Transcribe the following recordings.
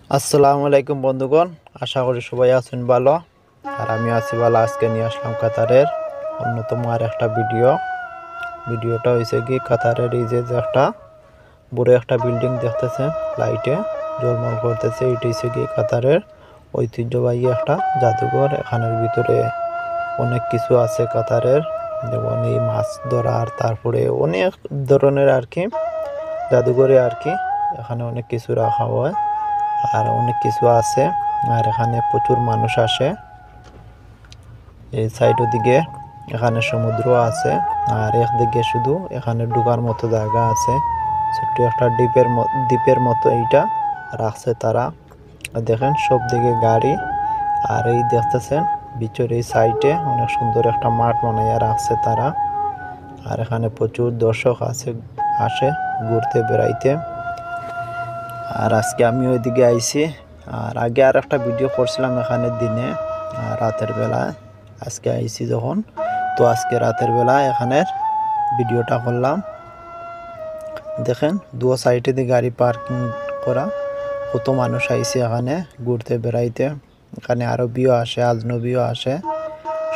আসসালামু আলাইকুম বন্ধুগণ, আশা করি সবাই আছেন ভালো। আর আমি আছি ভালো। আজকে নিয়ে আসলাম কাতারের অন্যতম আর একটা ভিডিওটা হয়েছে কি, কাতারের এই যে একটা বড় একটা বিল্ডিং দেখতেছেন, লাইটে ঝলমল করতেছে। এটি হচ্ছে কি কাতারের ঐতিহ্যবাহী একটা জাদুঘর। এখানের ভিতরে অনেক কিছু আছে কাতারের, যেমন এই মাছ ধরার, তারপরে অনেক ধরনের আর কি জাদুঘরে আর কি এখানে অনেক কিছু রাখা হয় আর অনেক কিছু আছে। আর এখানে প্রচুর মানুষ আসে। এই সাইড দিকে এখানে সমুদ্র আছে, আর একদিকে শুধু এখানে ঢোকার মতো জায়গা আছে, ছোট্ট একটা দ্বীপের মতো এইটা রাখছে তারা। দেখেন সব দিকে গাড়ি। আর এই দেখতেছেন বিচের এই সাইডে অনেক সুন্দর একটা মাঠ বানাইয়া রাখছে তারা। আর এখানে প্রচুর দর্শক আসে ঘুরতে বেড়াইতে। আর আজকে আমি ওইদিকে আইছি। আর আগে আর একটা ভিডিও করছিলাম এখানে দিনে রাতের বেলায়। আজকে আইছি যখন, তো আজকে রাতের বেলায় এখানের ভিডিওটা করলাম। দেখেন দু সাইডে দিয়ে গাড়ি পার্কিং করা, কত মানুষ আইছে এখানে ঘুরতে বেড়াইতে। এখানে আরবিও আসে, আজনবিও আসে,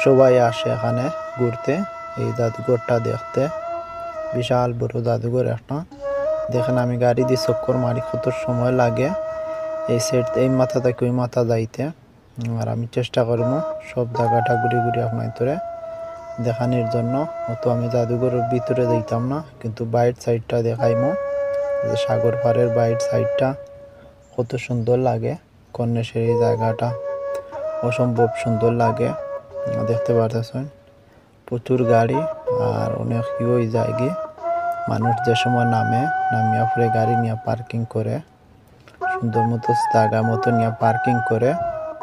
সবাই আসে এখানে ঘুরতে, এই জাদুঘরটা দেখতে। বিশাল বড় জাদুঘর একটা। দেখেন আমি গাড়ি দিয়ে চক্কর মারি, কত সময় লাগে এই সাইড এই মাথা থেকে ওই মাথা যাইতে। আর আমি চেষ্টা করবো সব জায়গাটা ঘুরে ঘুরে আপনার ধরে দেখানোর জন্য। অত আমি জাদুঘরের ভিতরে যাইতাম না, কিন্তু বাইর সাইডটা দেখাইমো, যে সাগর পাড়ের বাইর সাইডটা কত সুন্দর লাগে। কন্যাশ্রী এই জায়গাটা অসম্ভব সুন্দর লাগে, দেখতে পারতেছেন প্রচুর গাড়ি আর অনেক ওই জায়গায় মানুষ যে সময় নামিয়া পরে গাড়ি নিয়ে পার্কিং করে, সুন্দর মতো জায়গা মতো নিয়ে পার্কিং করে।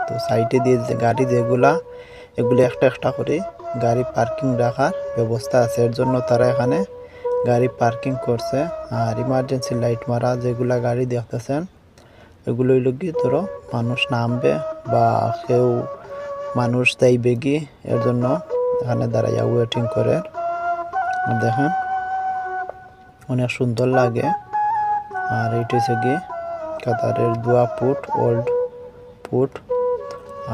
তো সাইডে দিয়ে যে গাড়ি যেগুলো এগুলো একটা একটা করে গাড়ি পার্কিং রাখার ব্যবস্থা আছে, এর জন্য তারা এখানে গাড়ি পার্কিং করছে। আর ইমার্জেন্সি লাইট মারা যেগুলা গাড়ি দেখতেছেন, এগুলো হইল কি ধরো মানুষ নামবে বা কেউ মানুষ যাইবে কি, এর জন্য এখানে দাঁড়াইয়া ওয়েটিং করে। দেখেন অনেক সুন্দর লাগে। আর এইটা হচ্ছে কি কাতারের দোয়া পুট, ওল্ড পুট।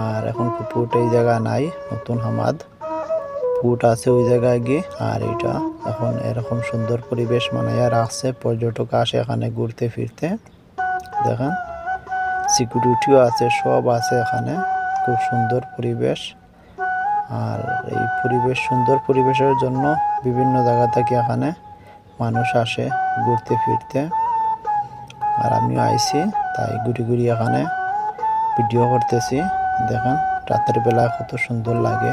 আর এখন পুট এই জায়গা নাই, নতুন হামাদ পুট আছে ওই জায়গায় গিয়ে। আর এটা এখন এরকম সুন্দর পরিবেশ বানাইয়া রাখছে, পর্যটক আসে এখানে ঘুরতে ফিরতে। দেখেন সিকিউরিটিও আছে, সব আছে এখানে, খুব সুন্দর পরিবেশ। আর এই সুন্দর পরিবেশের জন্য বিভিন্ন জায়গা থেকে এখানে মানুষ আসে ঘুরতে ফিরতে। আর আমিও আইছি, তাই ঘুরি ঘুরি এখানে ভিডিও করতেছি। দেখেন রাতের বেলা কত সুন্দর লাগে,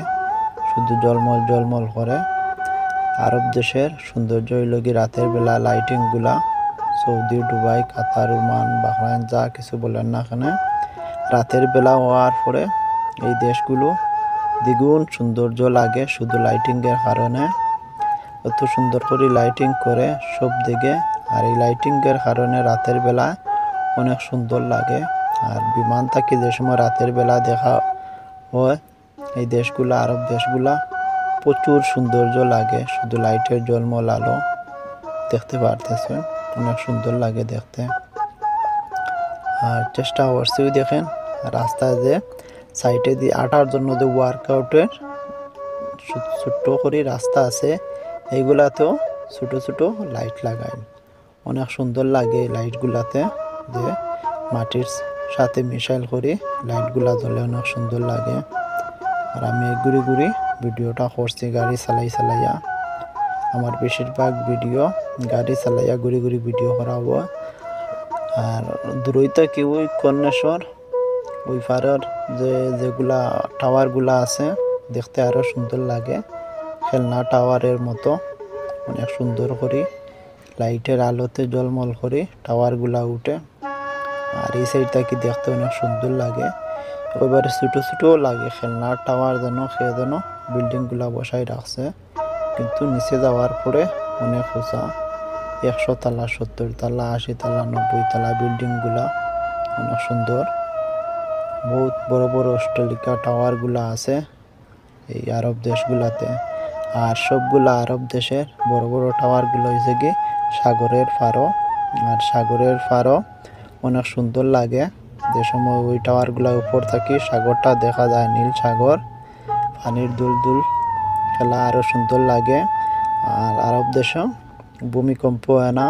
শুধু জলমল জলমল করে। আরব দেশের সৌন্দর্য হইল কি রাতের বেলা লাইটিং গুলা। সৌদি, দুবাই, কাতার, ওমান, বাহরাইন যা কিছু বলেন না, এখানে রাতের বেলা হওয়ার পরে এই দেশগুলো দ্বিগুণ সৌন্দর্য লাগে, শুধু লাইটিংয়ের কারণে। এত সুন্দর করে লাইটিং করে সব দিকে। আর এই লাইটিংয়ের কারণে রাতের বেলা অনেক সুন্দর লাগে। আর বিমান থেকে যে সময় রাতের বেলা দেখা হয় এই দেশগুলা, আরব দেশগুলা, প্রচুর সৌন্দর্য লাগে, শুধু লাইটের ঝলমল আলো দেখতে পারতেছেন, অনেক সুন্দর লাগে দেখতে। আর চেষ্টা করছি ওই দেখেন রাস্তায় যে সাইডে দিয়ে আটার জন্য যে ওয়ার্কআউটের ছোট্ট করে রাস্তা আছে, এইগুলাতেও ছোট ছোট লাইট লাগায়, অনেক সুন্দর লাগে এই লাইটগুলাতে, যে মাটির সাথে মিশাইল করে লাইটগুলা জ্বলে, অনেক সুন্দর লাগে। আর আমি ঘুরি ঘুরি ভিডিওটা করছি গাড়ি চালাইয়া। আমার বেশিরভাগ ভিডিও গাড়ি চালাইয়া ঘুরি ঘুরি ভিডিও করা হয়। আর দূরইতে কি ওই কন্যাশ্বর ওই পাড়ের যেগুলা টাওয়ারগুলা আছে, দেখতে আরও সুন্দর লাগে, খেলনা টাওয়ারের মতো, অনেক সুন্দর করে লাইটের আলোতে জলমল করে টাওয়ারগুলা উঠে। আর এই সাইডটা কি দেখতে অনেক সুন্দর লাগে, এবারে ছোটো ছোটো লাগে খেলনার টাওয়ার, যেন বিল্ডিংগুলা বসাই রাখছে, কিন্তু নিচে যাওয়ার পরে অনেক উঁচা, 100 তলা, 70 তলা, 80 তলা, 90 তলা বিল্ডিংগুলা, অনেক সুন্দর। বহুত বড় বড় অট্টালিকা টাওয়ারগুলা আছে এই আরব দেশগুলাতে। আর সবগুলা আরব দেশের বড় বড় টাওয়ারগুলো হয়েছে কি সাগরের পাড়ও। আর সাগরের পাড়ও অনেক সুন্দর লাগে। যে সময় ওই টাওয়ারগুলোর উপর থাকি সাগরটা দেখা যায়, নীল সাগর, পানির দুলদুল খেলা আরও সুন্দর লাগে। আর আরব দেশে ভূমিকম্প হয় না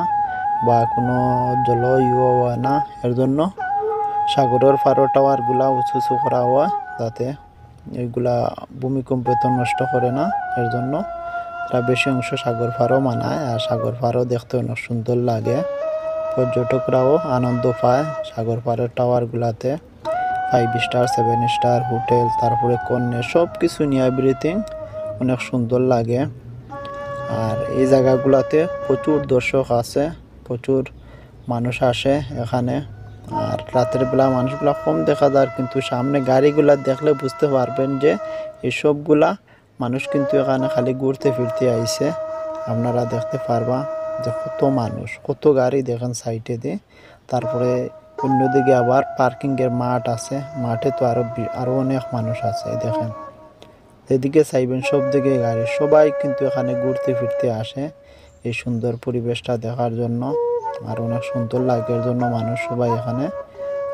বা কোনো জলইও হয় না, এর জন্য সাগরের পাড়ে টাওয়ারগুলা উঁচু উঁচু করা হয় যাতে এইগুলা ভূমিকম্পে তো নষ্ট করে না। এর জন্য তারা বেশি অংশ সাগর পাড়ও মানায়, আর সাগর পাড়ও দেখতে অনেক সুন্দর লাগে। পর্যটকরাও আনন্দ পায় সাগর পাড়ের টাওয়ারগুলাতে। 5 স্টার 7 স্টার হোটেল, তারপরে কর্নার সব কিছু নিয়ে এভরিথিং অনেক সুন্দর লাগে। আর এই জায়গাগুলোতে প্রচুর দর্শক আছে, প্রচুর মানুষ আসে এখানে। আর রাতের বেলা মানুষগুলা কম দেখা যায়, কিন্তু সামনে গাড়িগুলা দেখলে বুঝতে পারবেন যে এই সবগুলা মানুষ কিন্তু এখানে খালি ঘুরতে ফিরতে আইছে। আপনারা দেখতে পারবা যে কত মানুষ, কত গাড়ি দেখেন সাইডে দিয়ে। তারপরে অন্যদিকে আবার পার্কিংয়ের মাঠ আছে, মাঠে তো আরো অনেক মানুষ আছে দেখেন। যেদিকে চাইবেন সব দিকে গাড়ি, সবাই কিন্তু এখানে ঘুরতে ফিরতে আসে এই সুন্দর পরিবেশটা দেখার জন্য। আর অনেক সুন্দর লাগে, এর জন্য মানুষ সবাই এখানে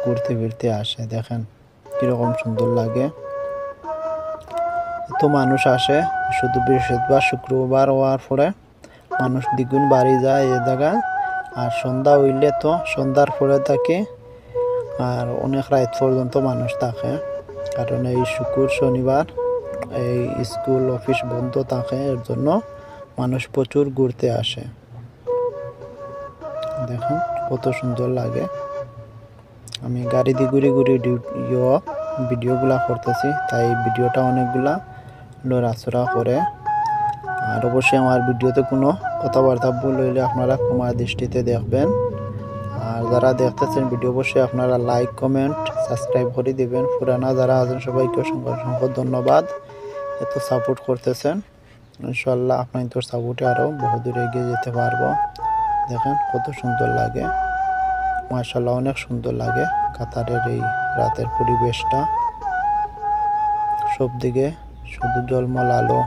ঘুরতে ফিরতে আসে। দেখেন কীরকম সুন্দর লাগে, এত মানুষ আসে। শুধু বৃহস্পতিবার শুক্রবার হওয়ার পরে মানুষ দ্বিগুণ বাড়ি যায় এ জায়গায়। আর সন্ধ্যা হইলে তো সন্ধ্যার পরে থাকে, আর অনেক রাত পর্যন্ত মানুষ থাকে, কারণ এই শুক্র শনিবার এই স্কুল অফিস বন্ধ থাকে, এর জন্য মানুষ প্রচুর ঘুরতে আসে। দেখেন কত সুন্দর লাগে। আমি গাড়ি দিয়ে ঘুরে ঘুরে ভিডিওগুলা করতেছি, তাই ভিডিওটা অনেকগুলা লড়াচড়া করে। আর অবশ্যই আমার ভিডিওতে কোনো কথাবার্তা ভুল হইলে আপনারা ক্ষমার দৃষ্টিতে দেখবেন। আর যারা দেখতেছেন ভিডিও অবশ্যই আপনারা লাইক কমেন্ট সাবস্ক্রাইব করে দিবেন। পুরানা যারা আছেন সবাইকে অসংখ্য অসংখ্য ধন্যবাদ, এত সাপোর্ট করতেছেন। ইনশাল্লাহ আপনাদের সাপোর্টে আরও বহুদূর এগিয়ে যেতে পারবো। দেখেন কত সুন্দর লাগে, মাশাআল্লাহ অনেক সুন্দর লাগে কাতারের এই রাতের পরিবেশটা। সব দিকে শুধু জলমল আলো,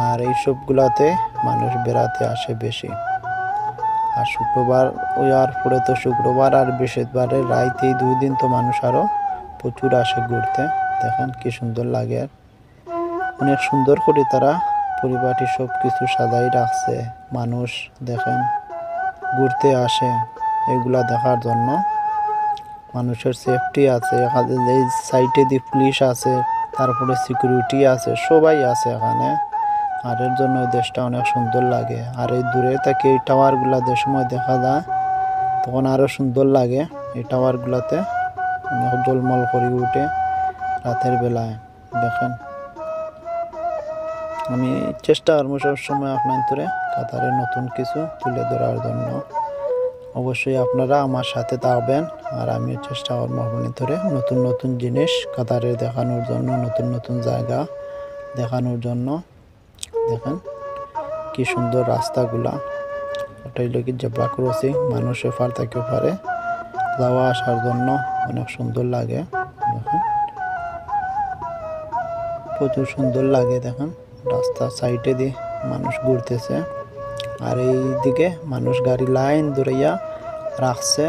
আর এই সবগুলাতে মানুষ বেড়াতে আসে বেশি। আর শুক্রবার ওয়ার পরে তো শুক্রবার আর বৃহস্পতিবারের রাইতে এই 2 দিন তো মানুষ আরও প্রচুর আসে ঘুরতে। দেখেন কি সুন্দর লাগে, অনেক সুন্দর করে তারা পরিবারটি সব কিছু সাজাই রাখছে। মানুষ দেখেন ঘুরতে আসে এগুলা দেখার জন্য। মানুষের সেফটি আছে, এই সাইডে দিয়ে পুলিশ আছে, তারপরে সিকিউরিটি আছে, সবাই আছে এখানে। আর এর জন্য দেশটা অনেক সুন্দর লাগে। আর এই দূরে থেকে এই টাওয়ারগুলা যে সময় দেখা যায় তখন আরও সুন্দর লাগে। এই টাওয়ারগুলাতে অনেক জলমল করে উঠে রাতের বেলায়। দেখেন আমি চেষ্টা করবো সবসময় আপনার কাতারের নতুন কিছু তুলে ধরার জন্য। অবশ্যই আপনারা আমার সাথে থাকবেন, আর আমি চেষ্টা করবো আপনার নতুন নতুন জিনিস কাতারে দেখানোর জন্য, নতুন নতুন জায়গা দেখানোর জন্য। দেখেন কি সুন্দর রাস্তাগুলা, ওটাই লোক জেব্রা ক্রসিং, মানুষ এপার থেকে ওপারে যাওয়া আসার জন্য অনেক সুন্দর লাগে। দেখেন প্রচুর সুন্দর লাগে। দেখেন রাস্তার সাইডে দিয়ে মানুষ ঘুরতেছে, আর এই দিকে মানুষ গাড়ি লাইন দৌড়াইয়া রাখছে।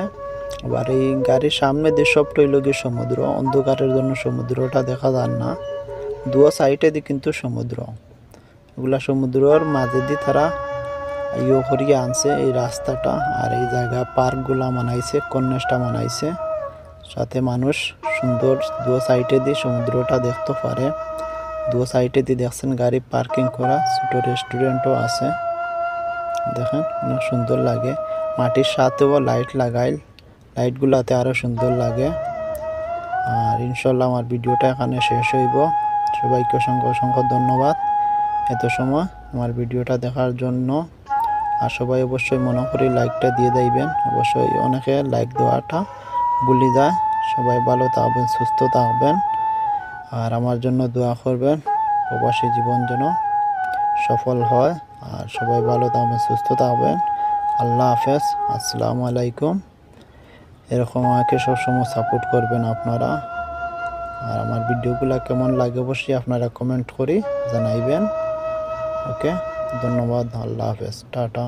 আবার এই গাড়ির সামনে দিয়ে সবটাই লোক সমুদ্র, অন্ধকারের জন্য সমুদ্রটা দেখা যায় না। 2 সাইডে দিয়ে কিন্তু সমুদ্র, এগুলা সমুদ্রের মাঝে দিয়ে তারা করিয়ে আনছে এই রাস্তাটা। আর এই জায়গা পার্কগুলা বানাইছে, কর্নেসটা বানাইছে, সাথে মানুষ সুন্দর 2 সাইডে দিয়ে সমুদ্রটা দেখতে পারে। 2 সাইডে দিয়ে দেখছেন গাড়ি পার্কিং করা, ছোট রেস্টুরেন্টও আছে। দেখেন অনেক সুন্দর লাগে, মাটির সাথেও লাইট লাগাইল, লাইটগুলাতে আরও সুন্দর লাগে। আর ইনশাল্লাহ আমার ভিডিওটা এখানে শেষ হইব। সবাইকে অসংখ্য অসংখ্য ধন্যবাদ এত সময় আমার ভিডিওটা দেখার জন্য। আর সবাই অবশ্যই মনে করি লাইকটা দিয়ে দিবেন, অবশ্যই অনেকে লাইক দেওয়াটা ভুলে যায়। সবাই ভালো থাকবেন, সুস্থ থাকবেন, আর আমার জন্য দোয়া করবেন প্রবাসী জীবন যেন সফল হয়। আর সবাই ভালো থাকবেন, সুস্থ থাকবেন। আল্লাহ হাফেজ, আসসালামু আলাইকুম। এরকম আমাকে সবসময় সাপোর্ট করবেন আপনারা। আর আমার ভিডিওগুলো কেমন লাগে অবশ্যই আপনারা কমেন্ট করে জানাইবেন। ওকে, ধন্যবাদ, আল্লাহ হাফেজ, টাটা।